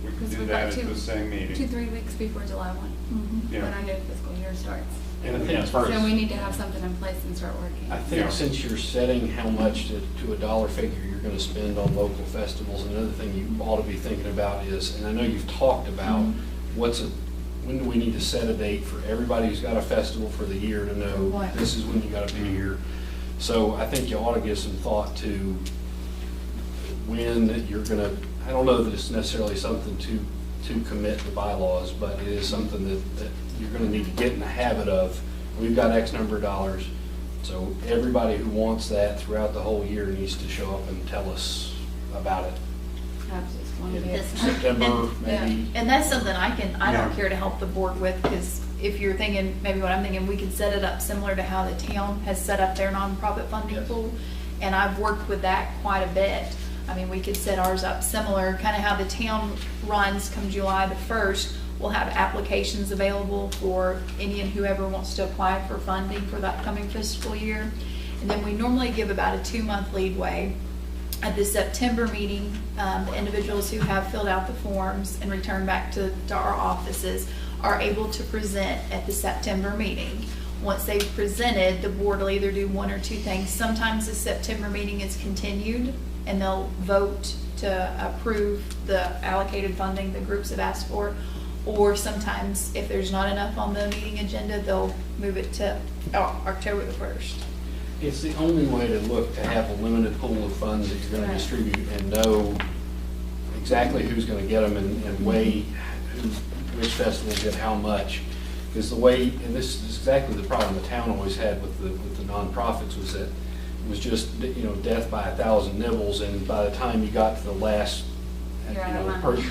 we could Because do we've that got at the same meeting. 2-3 weeks before July 1, Yeah. when our new fiscal year starts. And I think as far So we as, need to have something in place and start working. I think Yeah. since you're setting how much to a dollar figure you're gonna spend on local festivals, another thing you ought to be thinking about is, and I know you've talked about, when do we need to set a date for everybody who's got a festival for the year to know Right. this is when you gotta be here. So I think you ought to give some thought to when you're gonna, I don't know that it's necessarily something to commit to bylaws, but it is something that you're gonna need to get in the habit of. We've got X number of dollars, so everybody who wants that throughout the whole year needs to show up and tell us about it. Perhaps just one In day. September, maybe. And that's something I don't Yeah. care to help the board with, because if you're thinking, maybe what I'm thinking, we could set it up similar to how the town has set up their nonprofit funding Yes. pool. And I've worked with that quite a bit. I mean, we could set ours up similar, kind of how the town runs come July the 1st. We'll have applications available for any and whoever wants to apply for funding for the upcoming fiscal year. And then we normally give about a 2-month leadway. At the September meeting, the individuals who have filled out the forms and returned back to our offices are able to present at the September meeting. Once they've presented, the board will either do one or two things. Sometimes the September meeting is continued and they'll vote to approve the allocated funding the groups have asked for. Or sometimes, if there's not enough on the meeting agenda, they'll move it to October the 1st. It's the only way to look to have a limited pool of funds that you're gonna Right. distribute and know exactly who's gonna get them and weigh which festivals get how much. Because the way, and this is exactly the problem the town always had with the nonprofits, was that it was just, death by 1,000 nibbles, and by the time you got to the last, You're out of money.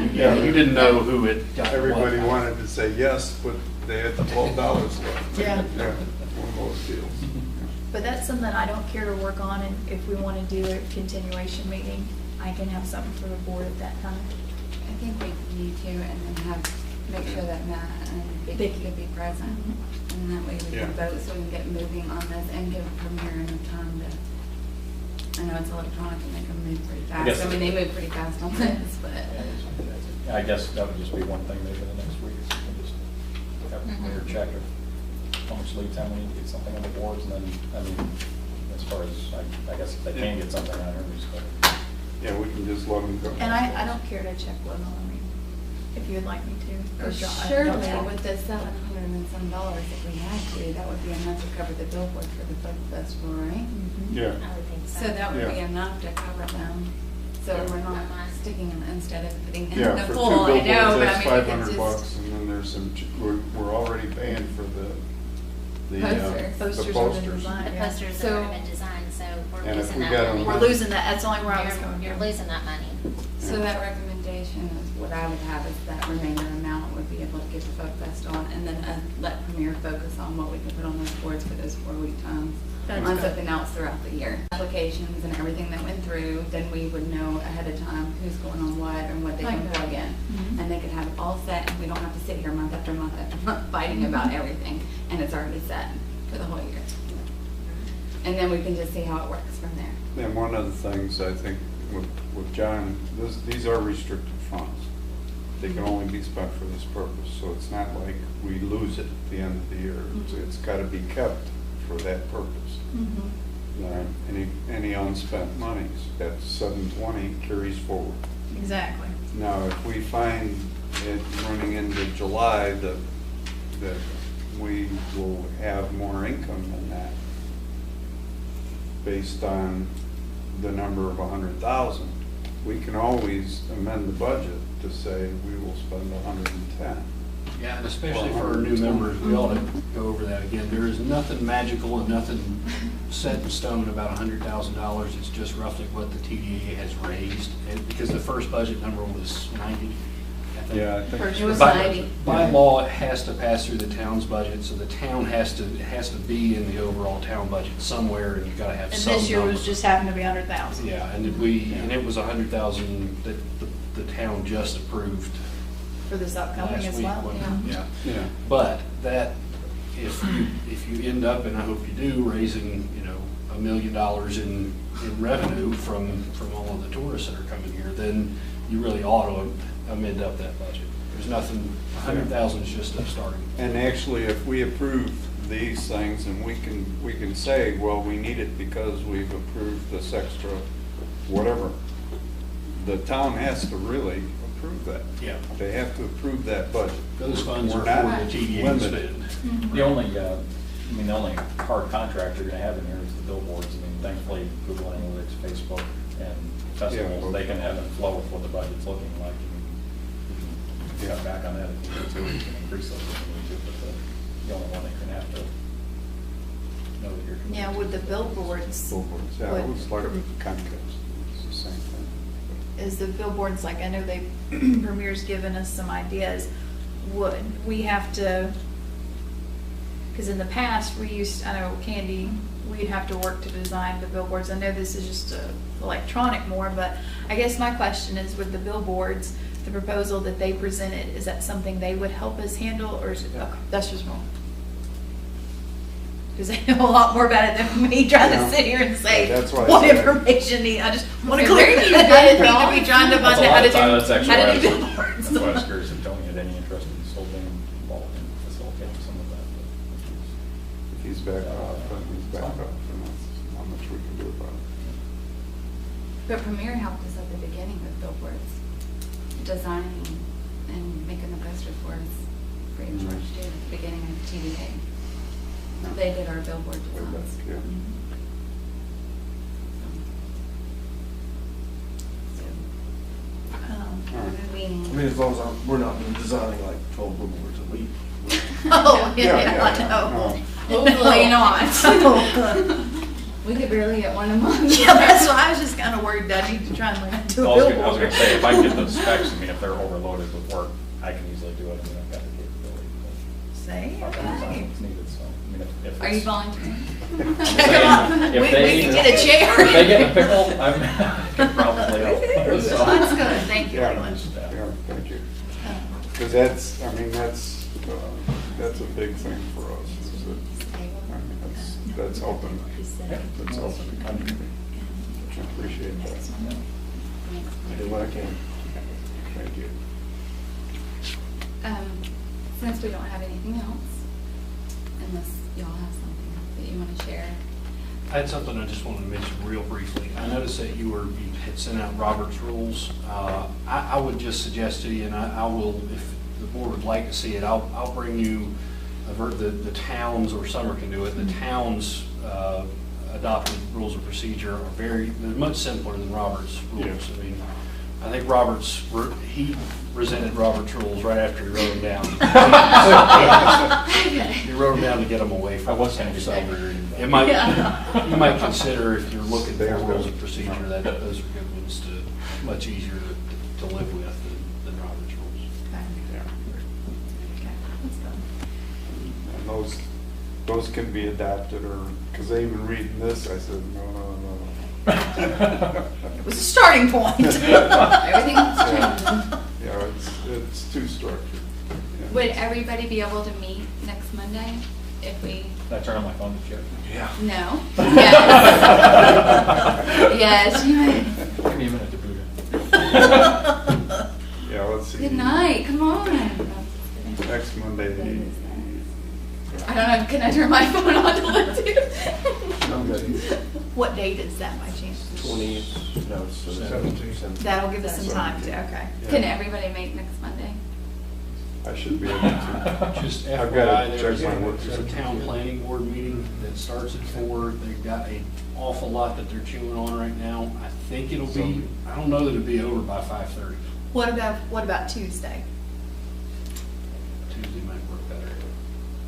you didn't know who had got what. Everybody wanted to say yes, but they had the $12 left. Yeah. Yeah, one of those deals. But that's something I don't care to work on, and if we want to do a continuation meeting, I can have something for the board at that time. I think we need to, and then make sure that Matt and Vicky Vicky. could be present. And that way we Yeah. can vote, so we can get moving on this and give Premier enough time to, I know it's electronic and they can move pretty I guess- fast. I mean, they move pretty fast on this, but. I guess that would just be one thing maybe the next week, is we can just have a clear check of how much lead time we need to get something on the boards, and then, I mean, as far as, I guess if they can get something on here, we just go. Yeah, we can just let them go. And I don't care to check one on me, if you would like me to. or John- Surely John. with the $700 and some, if we had to, that would be enough to cover the billboard for the folk festival, right? Yeah. I would think so. So that would be Yeah. enough to cover them. So we're not sticking them instead of putting in Yeah, the for two pool, I billboards, know, but that's I mean, we could $500, just. and then there's some, we're already paying for the Posters. Posters the are the posters. design. The yeah. posters So- have already been designed, so we're And if losing we that got money. them- We're losing that, that's the only where I was going. You're losing that money. So that recommendation is what what I would have is that remainder amount would be able to get the Folk Fest on, and then let Premier focus on what we can put on those boards for those 4-week times. That's On good. something else throughout the year. Applications and everything that went through, then we would know ahead of time who's going on what and what they can Like that. plug in. Mhm. And they could have it all set, and we don't have to sit here month after month after month fighting about everything, and it's already set for the whole year. And then we can just see how it works from there. And one of the things I think with John, these are restricted funds. They can only be spent for this purpose, so it's not like we lose it at the end of the year. It's gotta be kept for that purpose. Any unspent monies, that 720 carries forward. Exactly. Now, if we find it running into July that we will have more income than that, based on the number of 100,000, we can always amend the budget to say we will spend 110. Yeah, and especially for our new members, we ought to go over that again. There is nothing magical and nothing set in stone about $100,000. It's just roughly what the TDA has raised, and because the first budget number was 90, I think. Yeah, I think. First It was By- 90. By law, it has to pass through the town's budget, so the town has to be in the overall town budget somewhere, and you've got to have And some this year was number. just happened to be 100,000. Yeah, and it was 100,000 that the town just approved For this upcoming last as week. well. wasn't it? Yeah. Yeah. But that, if you end up, and I hope you do, raising, $1 million in revenue from all of the tourists that are coming here, then you really ought to amend up that budget. There's nothing, 100,000 is just a starting. And actually, if we approve these things, and we can say, well, we need it because we've approved this extra whatever, the town has to really approve that. Yeah. They have to approve that budget. Those funds We're are not for the TDA to limited. spend. The only, the only hard contract you're gonna have in here is the billboards. I mean, thankfully, Google Analytics, Facebook, and festivals, Yeah. they can ebb and flow with what the budget's looking like. You can cut back on that if you need to, you can increase those if you need to, but the only one that you're gonna have to know that you're committed Yeah, to. with the billboards, Billboards, yeah, it was like a Comcast, it's the same thing. is the billboards, like, I know they, Premier's given us some ideas. Would we have to, because in the past, I know Candy, we'd have to work to design the billboards. I know this is just electronic more, but I guess my question is, with the billboards, the proposal that they presented, is that something they would help us handle, or is it, okay, that's just wrong? Because they know a lot more about it than me trying Yeah. to sit here and say Yeah, that's why I what said- information I just want to Okay, clear where that. do you I get didn't it need to from? be trying to That's find a out lot how of to time, do, that's actually how why I to was- do billboards. That's why I was curious if Tony had any interest in still being involved in facilitating some of that. If he's back off, then he's back off, and that's not much we can do about it. But Premier helped us at the beginning with billboards, designing and making the posters for us free of charge too, at the beginning of TDA. They did our billboard Way back, designs. yeah. So, All right. we, I mean, as long as we're not designing like 12 billboards a week. Oh, Yeah, yeah, yeah, I yeah, know. hopefully not. We could barely get one a month. Yeah, that's why I was just kind of worried that I need to try and learn how to do a I was billboard. gonna say, if I can get those specs, I mean, if they're overloaded with work, I can easily do it, I mean, I've got the capability. Say, But I'll design okay. what's needed, so, I mean, if Are you it's- volunteering? I'm Come saying, on, if we they- can get a chair. If they get in a pickle, I can probably help. So- That's good, thank you, Yeah, Leland. yeah, thank you. Because that's, I mean, that's a big thing for us. Is that, I mean, that's helping the country. I appreciate that. I do what I can. Thank you. Since we don't have anything else, unless y'all have something that you want to share. I had something I just wanted to mention real briefly. I noticed that you had sent out Robert's rules. I would just suggest to you, and I will, if the board would like to see it, I'll bring you the towns, or Summer can do it, the towns adopted rules of procedure are they're much simpler than Robert's rules. Yeah. I mean, I think he resented Robert's rules right after he wrote them down. He wrote them down to get them away from I was kind him, of so excited reading that. it might, you might consider, if you're looking for rules of procedure, that those are good ones much easier to live with than Robert's those can be adapted, or, because they even reading this, I said, no. It was a starting point. Everything's changing. Yeah, it's too structured. Yeah. Would everybody be able to meet next Monday if we? Can I turn on my phone to check? Yeah. No? Yes. Yes, you may. Give me a minute to boot it. Yeah, let's see. Good night, come on. Next Monday. I don't know, can I turn my phone on to let you? I'm good. What date is that by chance? 20th, no, it's the 17th. That'll give us some time to, okay. Can everybody make next Monday? I should be able to. Just I've gotta FYI, there's check my work. a town planning board meeting that starts at 4. They've got an awful lot that they're chewing on right now. I think it'll be, I don't know that it'll be over by 5:30. What about Tuesday? Tuesday might work better.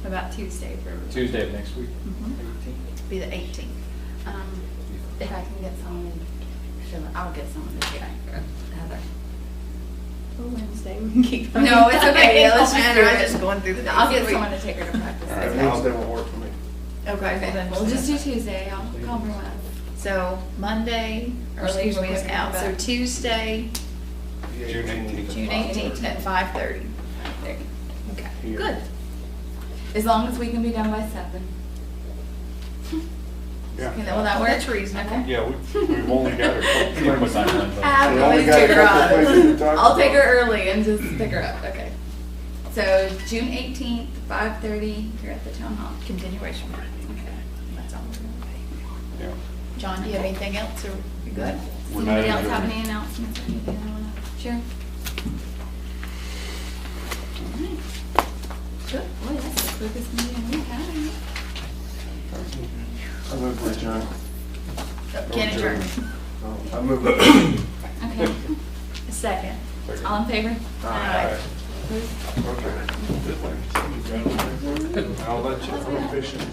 What about Tuesday for? Tuesday of next week. Mhm. 18th. Be the 18th. If I can get someone, sure, I'll get someone to get Heather. For Wednesday, we can keep. No, it's okay. Yeah, let's just I'm do it. just going through the days. I'll of get the week. someone to take her to practice. All right, Okay. Wednesday won't work for me. Okay, Okay, we'll just do Tuesday, I'll compromise. So Monday, or Early excuse me, is voting out, so back. Tuesday, June 18th. June 18th at 5:30. There. Okay, Here. good. As long as we can be done by 7. Yeah. Okay, will that work? That's reasonable. Yeah, we've only got a couple Put things. my timeline, but- I'll We only always got a take her couple things to on. talk I'll take her about. early and just pick her up, okay. So June 18th, 5:30, here at the town hall. Continuation. Okay. That's all we're gonna Yeah. do. John, do you have anything else, or you good? We're not Somebody else have adjourned. any announcements or anything they wanna share? All right. Good, boy, that's the quickest meeting we've had. I move with John. Can't adjourn. I move with. Okay, Second. all in favor? All right. Okay. I'll let you. I'm efficient.